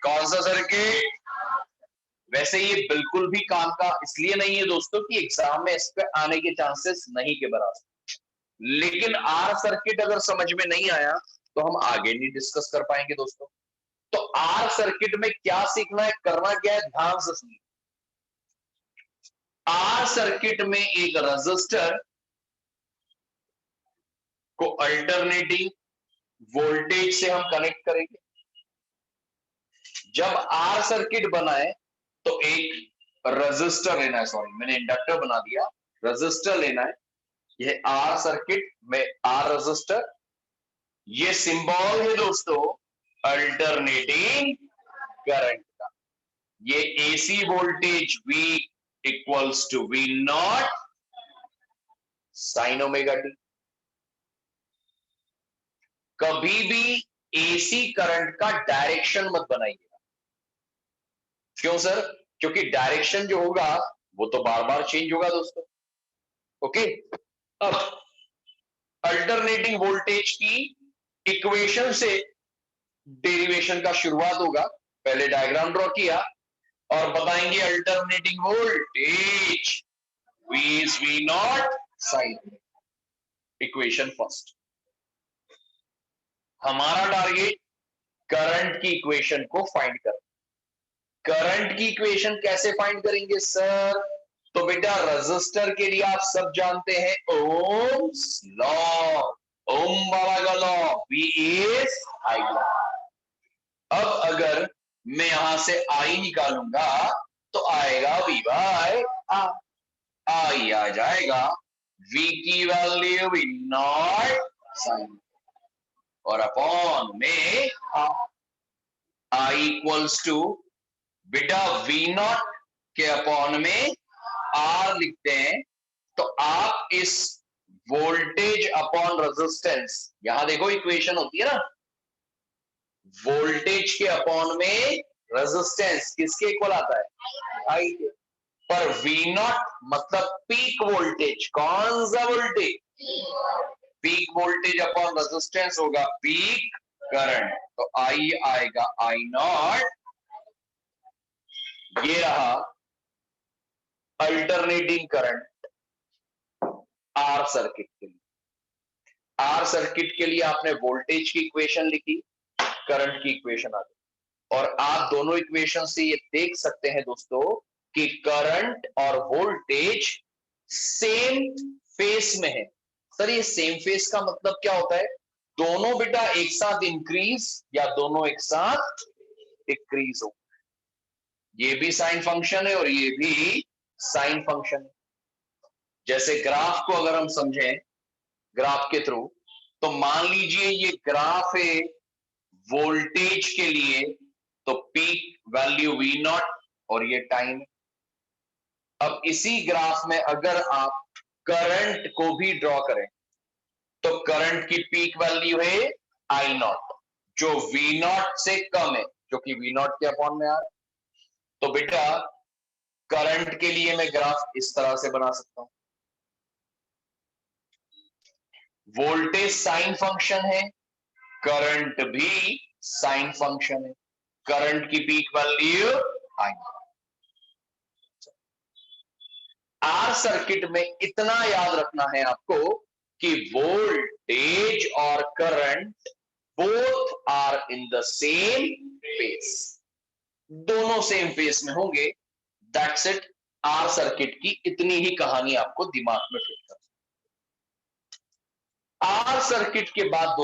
कौन सा सर्किट? वैसे ये बिल्कुल भी काम का इसलिए नहीं है दोस्तों कि एग्जाम में इस पे आने के चांसेस नहीं के बराबर, लेकिन आर सर्किट अगर समझ में नहीं आया तो हम आगे नहीं डिस्कस कर पाएंगे दोस्तों। तो आर सर्किट में क्या सीखना है, करना क्या है, ध्यान से सुनिए। आर सर्किट में एक रेजिस्टर को अल्टरनेटिंग वोल्टेज से हम कनेक्ट करेंगे। जब आर सर्किट बनाए तो एक रेजिस्टर लेना है, सॉरी मैंने इंडक्टर बना दिया, रेजिस्टर लेना है। यह आर सर्किट में आर रेजिस्टर, ये सिंबल है दोस्तों अल्टरनेटिंग करंट का। ये AC voltage V equals to V naught sine omega T. कभी भी एसी करंट का डायरेक्शन मत बनाइएगा। क्यों सर? क्योंकि डायरेक्शन जो होगा वो तो बार बार चेंज होगा दोस्तों। ओके, अब अल्टरनेटिंग वोल्टेज की इक्वेशन से डेरिवेशन का शुरुआत होगा। पहले डायग्राम ड्रॉ किया और बताएंगे alternating voltage V is V naught sine. Equation first, हमारा टारगेट करंट की इक्वेशन को फाइंड करना। करंट की इक्वेशन कैसे फाइंड करेंगे सर? तो बेटा रेजिस्टर के लिए आप सब जानते हैं ओम्स लॉ, ओम वाला law, V is I law. अब अगर मैं यहां से I निकालूंगा तो आएगा V बाय R। I आ जाएगा V की वैल्यू V नॉट साइन और अपॉन में I इक्वल्स टू बेटा V नॉट के अपॉन में R लिखते हैं। तो आप इस वोल्टेज अपॉन रेजिस्टेंस, यहां देखो इक्वेशन होती है ना, वोल्टेज के अपॉन में रेजिस्टेंस किसके इक्वल आता है? I के। पर V नॉट मतलब पीक वोल्टेज, कौन सा voltage? Peak voltage upon resistance होगा पीक करंट, तो I आएगा I नॉट। ये रहा अल्टरनेटिंग करंट आर सर्किट के लिए। आर सर्किट के लिए आपने वोल्टेज की इक्वेशन लिखी, करंट की इक्वेशन आ गई, और आप दोनों इक्वेशन से ये देख सकते हैं दोस्तों कि करंट और वोल्टेज सेम फेस में है। सर ये सेम फेस का मतलब क्या होता है? दोनों बेटा एक साथ इंक्रीज या दोनों एक साथ डिक्रीज हो। ये भी साइन फंक्शन है और ये भी साइन फंक्शन है। जैसे ग्राफ को अगर हम समझें ग्राफ के थ्रू, तो मान लीजिए ये ग्राफ है वोल्टेज के लिए, तो पीक वैल्यू V नॉट और ये टाइम। अब इसी ग्राफ में अगर आप करंट को भी ड्रॉ करें तो करंट की पीक वैल्यू है I नॉट, जो V नॉट से कम है, जो कि V नॉट के अपॉन में आ रहा है। तो बेटा करंट के लिए मैं ग्राफ इस तरह से बना सकता हूं। वोल्टेज साइन फंक्शन है, करंट भी साइन फंक्शन है। करंट की peak value I। R circuit में इतना याद रखना है आपको कि वोल्टेज और current both are in the same phase, दोनों सेम फेस में होंगे। That's it. आर सर्किट की इतनी ही कहानी आपको दिमाग में फिट कर। आर सर्किट के बाद